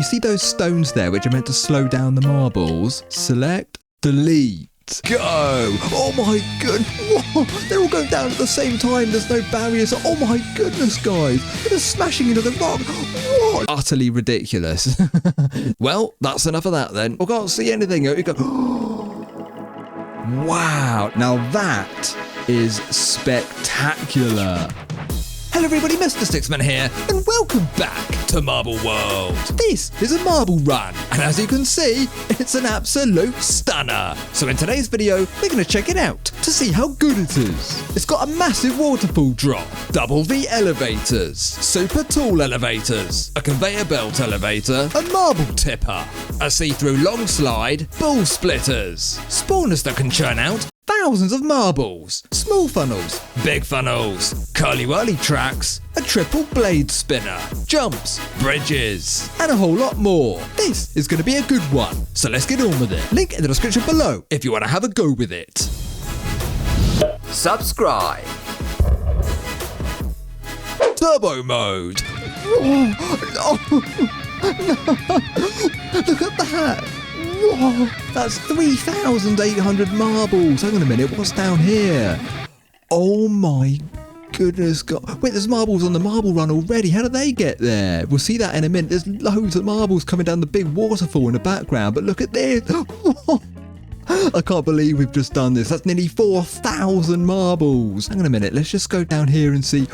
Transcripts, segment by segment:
You see those stones there which are meant to slow down the marbles? Select, delete. Go! Oh my goodness! Whoa, they're all going down at the same time. There's no barriers. Oh my goodness, guys! They're smashing into the rock. What? Utterly ridiculous. Well, that's enough of that then. I can't see anything. You go. Wow! Now that is spectacular. Hello everybody, Mr. Sticksman here, and welcome back to Marble World. This is a marble run, and as you can see, it's an absolute stunner. So in today's video, we're going to check it out to see how good it is. It's got a massive waterfall drop, double V elevators, super tall elevators, a conveyor belt elevator, a marble tipper, a see-through long slide, ball splitters, spawners that can churn out thousands of marbles, small funnels, big funnels, curly-whirly tracks, a triple blade spinner, jumps, bridges, and a whole lot more. This is going to be a good one, so let's get on with it. Link in the description below if you want to have a go with it. Subscribe. Turbo mode. Look at that. Whoa, that's 3,800 marbles. Hang on a minute, what's down here? Oh my goodness, God. Wait, there's marbles on the marble run already. How did they get there? We'll see that in a minute. There's loads of marbles coming down the big waterfall in the background, but look at this. I can't believe we've just done this. That's nearly 4,000 marbles. Hang on a minute, let's just go down here and see.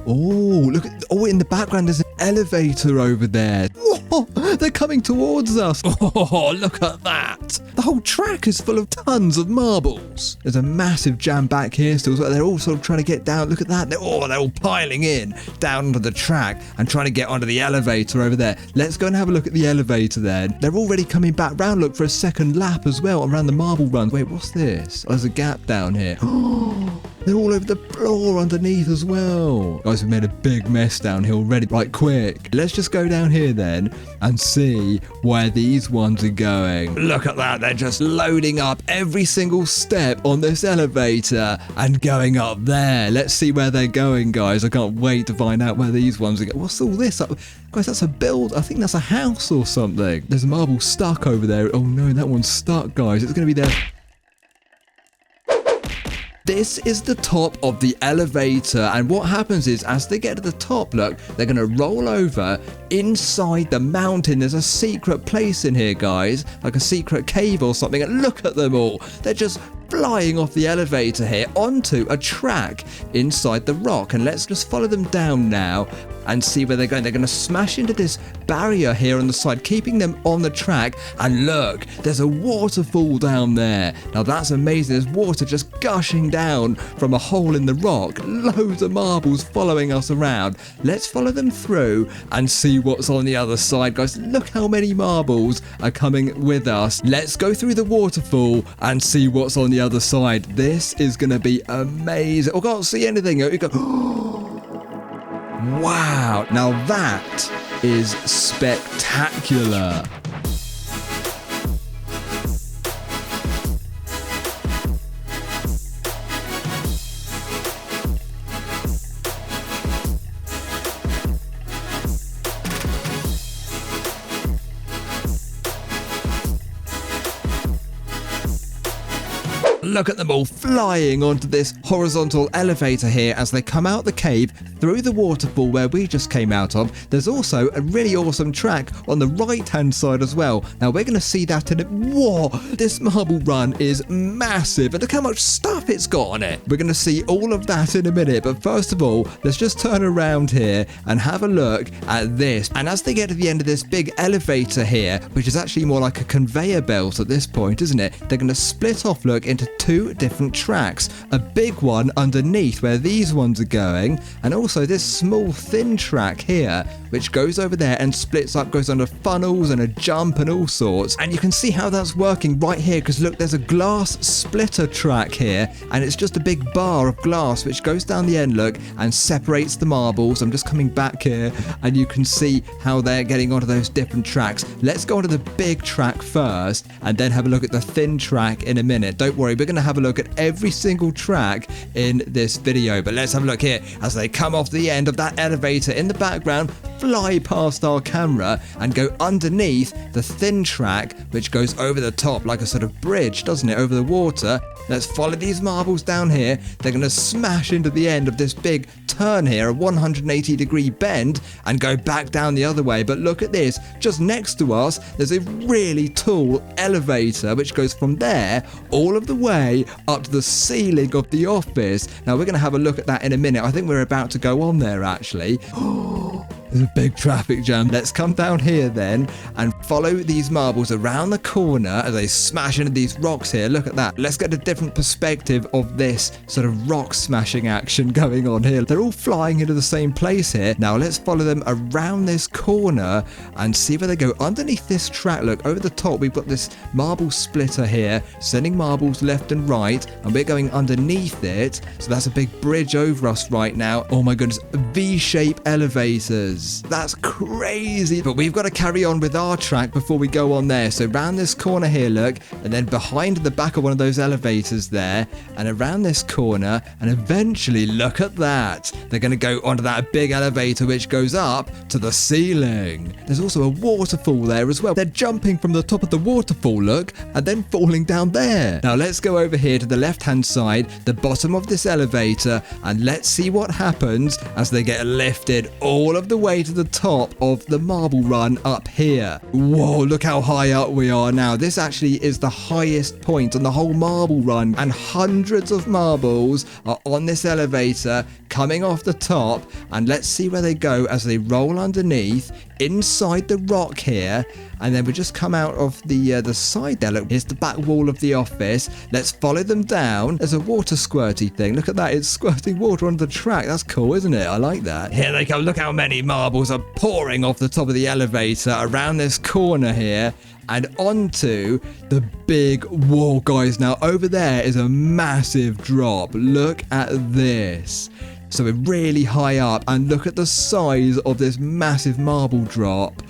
Oh, look at, in the background there's an elevator over there. Whoa, they're coming towards us. Oh, look at that. The whole track is full of tons of marbles. There's a massive jam back here still. So they're all sort of trying to get down. Look at that. They're all piling in down onto the track and trying to get onto the elevator over there. Let's go and have a look at the elevator then. They're already coming back round, look, for a second lap as well around the marble run. Wait, what's this? Oh, there's a gap down here. They're all over the floor underneath as well. Guys, we've made a big mess down here already. Right, quick. Let's just go down here then and see where these ones are going. Look at that. They're just loading up every single step on this elevator and going up there. Let's see where they're going, guys. I can't wait to find out where these ones are going. What's all this up? Guys, that's a build. I think that's a house or something. There's a marble stuck over there. Oh no, that one's stuck, guys. It's going to be there. This is the top of the elevator, and what happens is as they get to the top, look, they're going to roll over inside the mountain. There's a secret place in here, guys, like a secret cave or something, and look at them all. They're just flying off the elevator here onto a track inside the rock, and let's just follow them down now and see where they're going. They're going to smash into this barrier here on the side, keeping them on the track, and look, there's a waterfall down there. Now that's amazing. There's water just gushing down from a hole in the rock. Loads of marbles following us around. Let's follow them through and see what's on the other side, guys. Look how many marbles are coming with us. Let's go through the waterfall and see what's on the other side. This is going to be amazing. I can't see anything. You go, wow, now that is spectacular. Look at them all flying onto this horizontal elevator here as they come out the cave through the waterfall where we just came out of. There's also a really awesome track on the right hand side as well. Now we're going to see that in it. Whoa, this marble run is massive, and look how much stuff it's got on it. We're going to see all of that in a minute, but first of all, let's just turn around here and have a look at this. And as they get to the end of this big elevator here, which is actually more like a conveyor belt at this point, isn't it? They're going to split off, look, into two different tracks. A big one underneath where these ones are going, and also this small thin track here which goes over there and splits up, goes under funnels and a jump and all sorts. And you can see how that's working right here, because look, there's a glass splitter track here, and it's just a big bar of glass which goes down the end, look, and separates the marbles. I'm just coming back here and you can see how they're getting onto those different tracks. Let's go onto the big track first and then have a look at the thin track in a minute. Don't worry, we're going to have a look at every single track in this video, but let's have a look here as they come off the end of that elevator in the background. fly past our camera and go underneath the thin track, which goes over the top like a sort of bridge, doesn't it, over the water. Let's follow these marbles down here. They're going to smash into the end of this big turn here, a 180-degree bend, and go back down the other way. But look at this. Just next to us, there's a really tall elevator which goes from there all of the way up to the ceiling of the office. Now, we're going to have a look at that in a minute. I think we're about to go on there, actually. There's a big traffic jam. Let's come down here then and follow these marbles around the corner as they smash into these rocks here. Look at that. Let's get a different perspective of this sort of rock smashing action going on here. They're all flying into the same place here. Now let's follow them around this corner and see where they go underneath this track. Look, over the top we've got this marble splitter here, sending marbles left and right, and we're going underneath it. So that's a big bridge over us right now. Oh my goodness, V-shape elevators. That's crazy. But we've got to carry on with our track before we go on there. So round this corner here, look, and then behind the back of one of those elevators there, and around this corner, and eventually, look at that. They're going to go onto that big elevator which goes up to the ceiling. There's also a waterfall there as well. They're jumping from the top of the waterfall, look, and then falling down there. Now let's go over here to the left-hand side, the bottom of this elevator, and let's see what happens as they get lifted all of the way to the top of the marble run up here. Whoa, look how high up we are now. This actually is the highest point on the whole marble run, and hundreds of marbles are on this elevator coming off the top, and let's see where they go as they roll underneath inside the rock here. And then we just come out of the side there. Look, here's the back wall of the office. Let's follow them down. There's a water squirty thing. Look at that. It's squirting water onto the track. That's cool, isn't it? I like that. Here they go. Look how many marbles are pouring off the top of the elevator around this corner here and onto the big wall, guys. Now, over there is a massive drop. Look at this. So we're really high up, and look at the size of this massive marble drop.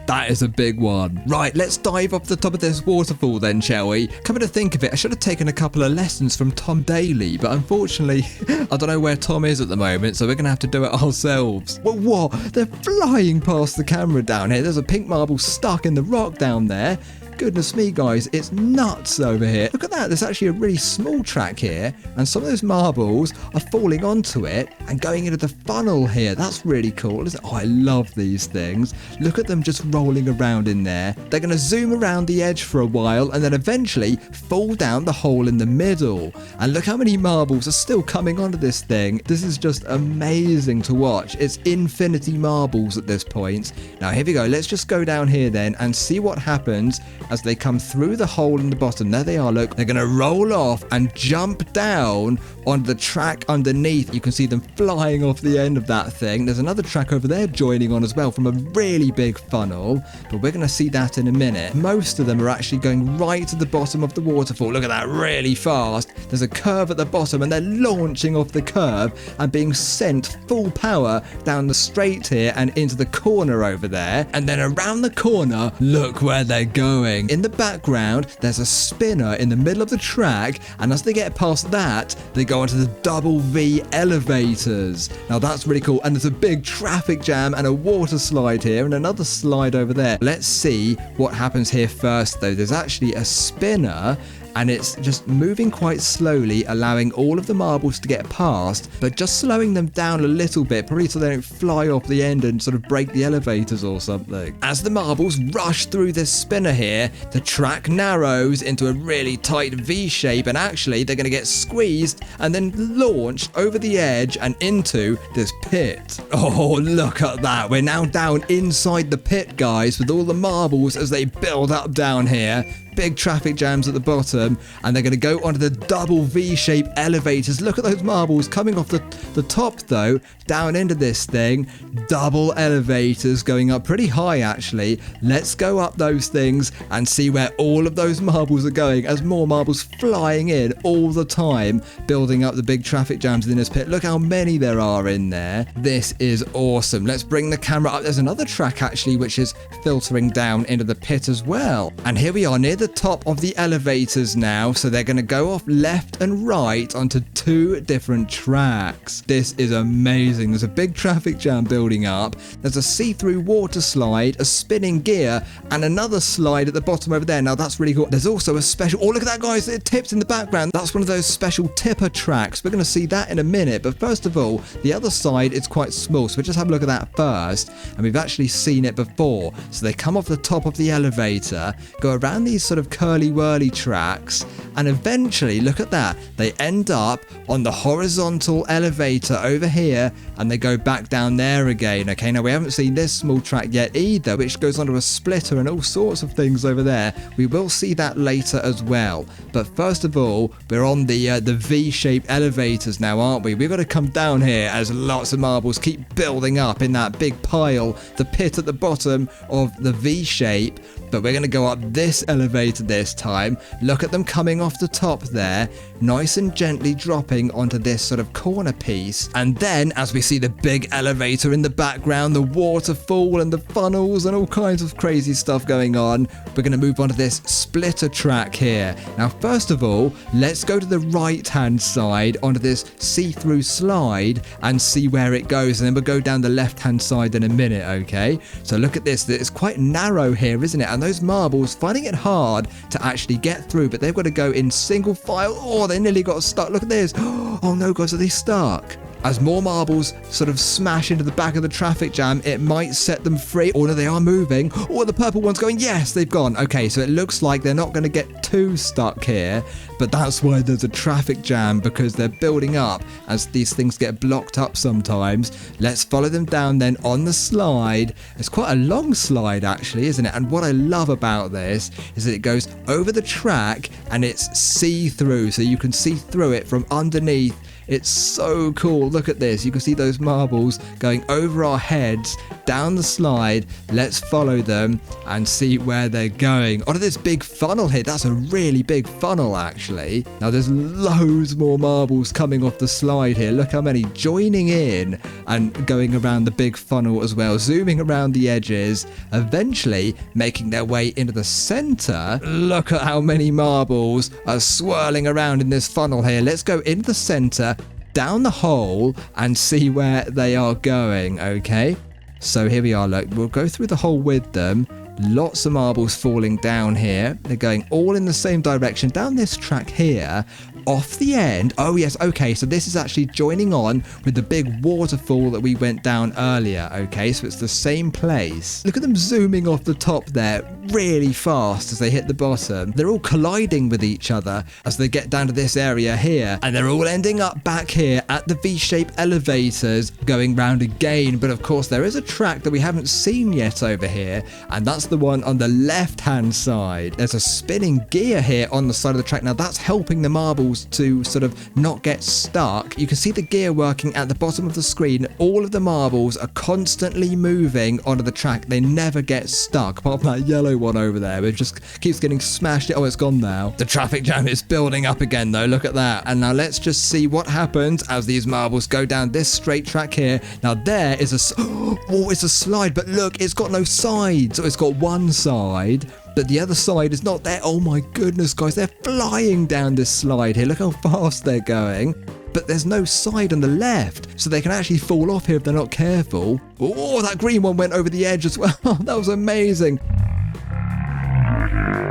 That is a big one. Right, let's dive off the top of this waterfall then, shall we? Coming to think of it, I should have taken a couple of lessons from Tom Daly, but unfortunately, I don't know where Tom is at the moment, so we're going to have to do it ourselves. Whoa, they're flying past the camera down here. There's a pink marble stuck in the rock down there. Goodness me, guys, it's nuts over here. Look at that. There's actually a really small track here, and some of those marbles are falling onto it and going into the funnel here. That's really cool, isn't it? Oh, I love these things. Look at them just rolling around in there. They're going to zoom around the edge for a while and then eventually fall down the hole in the middle. And look how many marbles are still coming onto this thing. This is just amazing to watch. It's infinity marbles at this point. Now, here we go. Let's just go down here then and see what happens as they come through the hole in the bottom. There they are, look. They're going to roll off and jump down on the track underneath. You can see them flying off the end of that thing. There's another track over there joining on as well from a really big funnel, but we're going to see that in a minute. Most of them are actually going right to the bottom of the waterfall. Look at that, really fast. There's a curve at the bottom, and they're launching off the curve and being sent full power down the straight here and into the corner over there. And then around the corner, look where they're going. In the background, there's a spinner in the middle of the track, and as they get past that, they go onto the double V elevators. Now that's really cool, and there's a big traffic jam and a water slide here and another slide over there. Let's see what happens here first, though. There's actually a spinner, and it's just moving quite slowly, allowing all of the marbles to get past, but just slowing them down a little bit, probably so they don't fly off the end and sort of break the elevators or something. As the marbles rush through this spinner here, the track narrows into a really tight V shape, and actually they're going to get squeezed and then launched over the edge and into this pit. Oh, look at that. We're now down inside the pit, guys, with all the marbles as they build up down here. Big traffic jams at the bottom, and they're going to go onto the double V-shaped elevators. Look at those marbles coming off the top, though, down into this thing. Double elevators going up pretty high, actually. Let's go up those things and see where all of those marbles are going as more marbles flying in all the time, building up the big traffic jams in this pit. Look how many there are in there. This is awesome. Let's bring the camera up. There's another track, actually, which is filtering down into the pit as well. And here we are near the the top of the elevators now, so they're going to go off left and right onto 2 different tracks. This is amazing. There's a big traffic jam building up. There's a see-through water slide, a spinning gear, and another slide at the bottom over there. Now that's really cool. There's also a special, oh look at that guys, it tips in the background. That's one of those special tipper tracks. We're going to see that in a minute, but first of all, the other side is quite small, so we'll just have a look at that first. And we've actually seen it before. So they come off the top of the elevator, go around these sort of curly-whirly tracks, and eventually, look at that, they end up on the horizontal elevator over here, and they go back down there again. Okay, now we haven't seen this small track yet either, which goes onto a splitter and all sorts of things over there. We will see that later as well. But first of all, we're on the V-shaped elevators now, aren't we? We've got to come down here as lots of marbles keep building up in that big pile, the pit at the bottom of the V shape. But we're going to go up this elevator this time. Look at them coming off the top there, nice and gently dropping onto this sort of corner piece. And then as we see the big elevator in the background, the waterfall and the funnels and all kinds of crazy stuff going on, we're going to move on to this splitter track here. Now first of all, let's go to the right hand side onto this see-through slide and see where it goes, and then we'll go down the left hand side in a minute. Okay, so look at this, it's quite narrow here, isn't it? And those marbles finding it hard to actually get through, but they've got to go in single file. Oh, they nearly got stuck. Look at this. Oh no guys, are they stuck? As more marbles sort of smash into the back of the traffic jam, it might set them free. Oh no, they are moving. Oh, the purple one's going. Yes, they've gone. Okay, so it looks like they're not going to get too stuck here, but that's why there's a traffic jam, because they're building up as these things get blocked up sometimes. Let's follow them down then on the slide. It's quite a long slide actually, isn't it? And what I love about this is that it goes over the track and it's see-through, so you can see through it from underneath. It's so cool. Look at this. You can see those marbles going over our heads down the slide. Let's follow them and see where they're going. Onto this big funnel here. That's a really big funnel actually. Now there's loads more marbles coming off the slide here. Look how many joining in and going around the big funnel as well, zooming around the edges, eventually making their way into the center. Look at how many marbles are swirling around in this funnel here. Let's go into the center, down the hole, and see where they are going. Okay, so here we are. Look, we'll go through the hole with them. Lots of marbles falling down here. They're going all in the same direction down this track here. Off the end. Oh yes, okay, so this is actually joining on with the big waterfall that we went down earlier. Okay, so it's the same place. Look at them zooming off the top there really fast as they hit the bottom. They're all colliding with each other as they get down to this area here, and they're all ending up back here at the V-shaped elevators going round again. But of course there is a track that we haven't seen yet over here, and that's the one on the left hand side. There's a spinning gear here on the side of the track. Now that's helping the marbles to sort of not get stuck. You can see the gear working at the bottom of the screen. All of the marbles are constantly moving onto the track. They never get stuck, apart from that yellow one over there. It just keeps getting smashed. Oh, it's gone now. The traffic jam is building up again though. Look at that. And now let's just see what happens as these marbles go down this straight track here. Now there is oh, it's a slide, but look, it's got no sides. So it's got one side, but the other side is not there. Oh my goodness, guys, they're flying down this slide here. Look how fast they're going. But there's no side on the left, so they can actually fall off here if they're not careful. Oh, that green one went over the edge as well. That was amazing.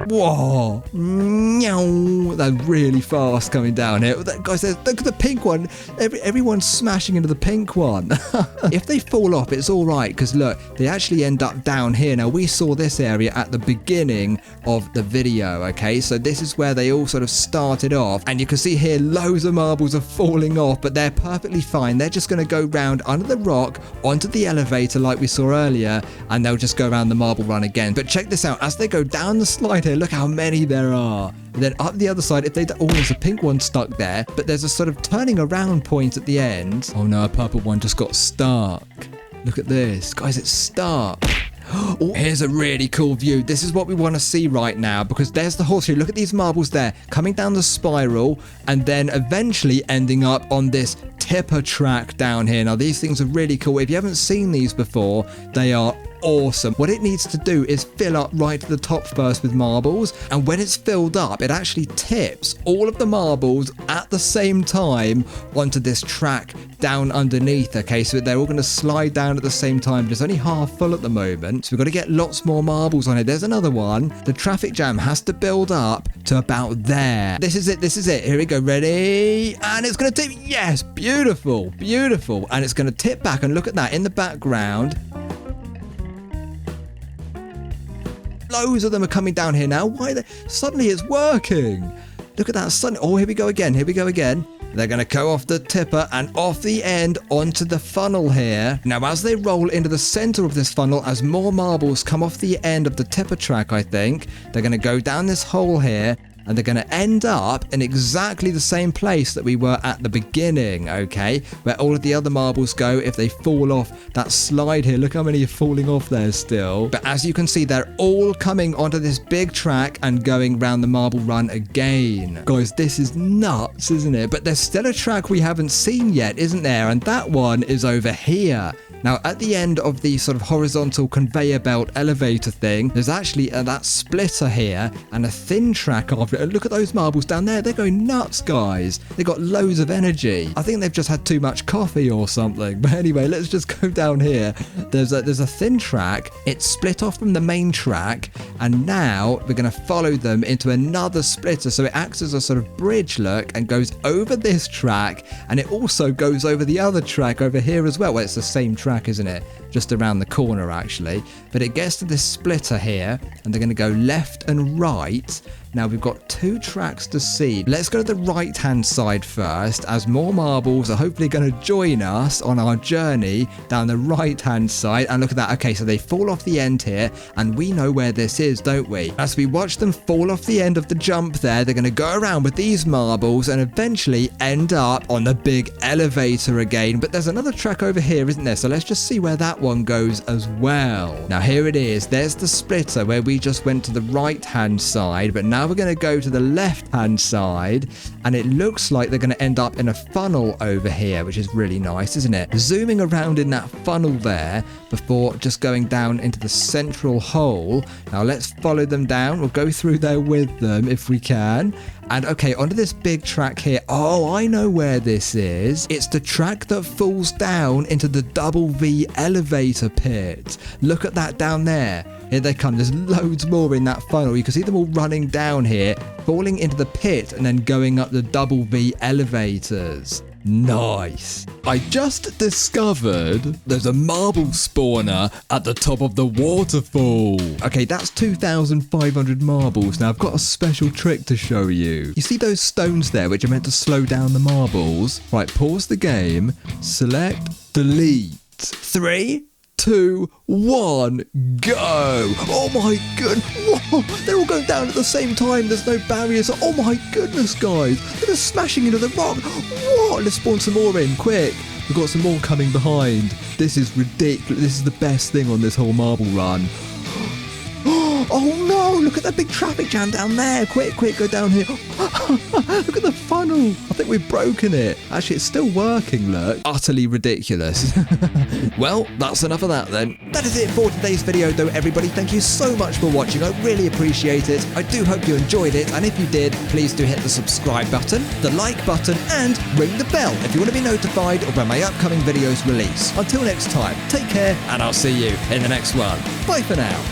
Whoa, they're really fast coming down here. Guys, look at the pink one. Everyone's smashing into the pink one. If they fall off, it's all right, because look, they actually end up down here. Now, we saw this area at the beginning of the video, okay? So this is where they all sort of started off, and you can see here loads of marbles are falling off, but they're perfectly fine. They're just going to go round under the rock onto the elevator like we saw earlier, and they'll just go around the marble run again. But check this out. As they go down the slide here, look how many there are. And then up the other side, if they oh, there's a pink one stuck there, but there's a sort of turning around point at the end. Oh no, a purple one just got stuck. Look at this, guys, it's stuck. Oh, here's a really cool view. This is what we want to see right now, because there's the horseshoe. Look at these marbles there coming down the spiral and then eventually ending up on this tipper track down here. Now these things are really cool. If you haven't seen these before, they are awesome. What it needs to do is fill up right to the top first with marbles, and when it's filled up, it actually tips all of the marbles at the same time onto this track down underneath. Okay, so they're all going to slide down at the same time, but it's only half full at the moment, so we've got to get lots more marbles on it. There's another one. The traffic jam has to build up to about there. This is it. Here we go. Ready? And it's going to tip. Yes, beautiful, beautiful. And it's going to tip back, and look at that in the background. Loads of them are coming down here now. Why? Suddenly it's working. Look at that. Oh, here we go again. Here we go again. They're going to go off the tipper and off the end onto the funnel here. Now, as they roll into the center of this funnel, as more marbles come off the end of the tipper track, I think, they're going to go down this hole here, and they're going to end up in exactly the same place that we were at the beginning, okay? Where all of the other marbles go if they fall off that slide here. Look how many are falling off there still. But as you can see, they're all coming onto this big track and going round the marble run again. Guys, this is nuts, isn't it? But there's still a track we haven't seen yet, isn't there? And that one is over here. Now, at the end of the sort of horizontal conveyor belt elevator thing, there's actually that splitter here and a thin track after it. And look at those marbles down there. They're going nuts, guys. They got loads of energy. I think they've just had too much coffee or something. But anyway, let's just go down here. There's a thin track. It's split off from the main track. And now we're going to follow them into another splitter. So it acts as a sort of bridge, look, and goes over this track. And it also goes over the other track over here as well. Well, it's the same track, isn't it? Just around the corner, actually. But it gets to this splitter here, and they're going to go left and right. Now, we've got two tracks to see. Let's go to the right-hand side first, as more marbles are hopefully going to join us on our journey down the right-hand side. And look at that. Okay, so they fall off the end here, and we know where this is, don't we? As we watch them fall off the end of the jump there, they're going to go around with these marbles and eventually end up on the big elevator again. But there's another track over here, isn't there? So let's just see where that one goes as well. Now, here it is. There's the splitter where we just went to the right-hand side, but now we're going to go to the left-hand side, and it looks like they're going to end up in a funnel over here, which is really nice, isn't it? Zooming around in that funnel there before just going down into the central hole. Now, let's follow them down. We'll go through there with them if we can. And okay, onto this big track here. Oh, I know where this is. It's the track that falls down into the double V elevator pit. Look at that down there. Here they come. There's loads more in that funnel. You can see them all running down here, falling into the pit and then going up the double V elevators. Nice. I just discovered there's a marble spawner at the top of the waterfall. Okay, that's 2,500 marbles. Now, I've got a special trick to show you. You see those stones there, which are meant to slow down the marbles? Right, pause the game, select, delete. 3, 2, 1, go! Oh my goodness! Whoa, they're all going down at the same time. There's no barriers. Oh my goodness, guys! They're just smashing into the rock. Whoa! Let's spawn some more in, quick. We've got some more coming behind. This is ridiculous. This is the best thing on this whole marble run. Oh no, look at that big traffic jam down there. Quick, go down here. Look at the funnel. I think we've broken it. Actually, it's still working, look. Utterly ridiculous. Well, that's enough of that then. That is it for today's video though, everybody. Thank you so much for watching. I really appreciate it. I do hope you enjoyed it. And if you did, please do hit the subscribe button, the like button, and ring the bell if you want to be notified of when my upcoming videos release. Until next time, take care, and I'll see you in the next one. Bye for now.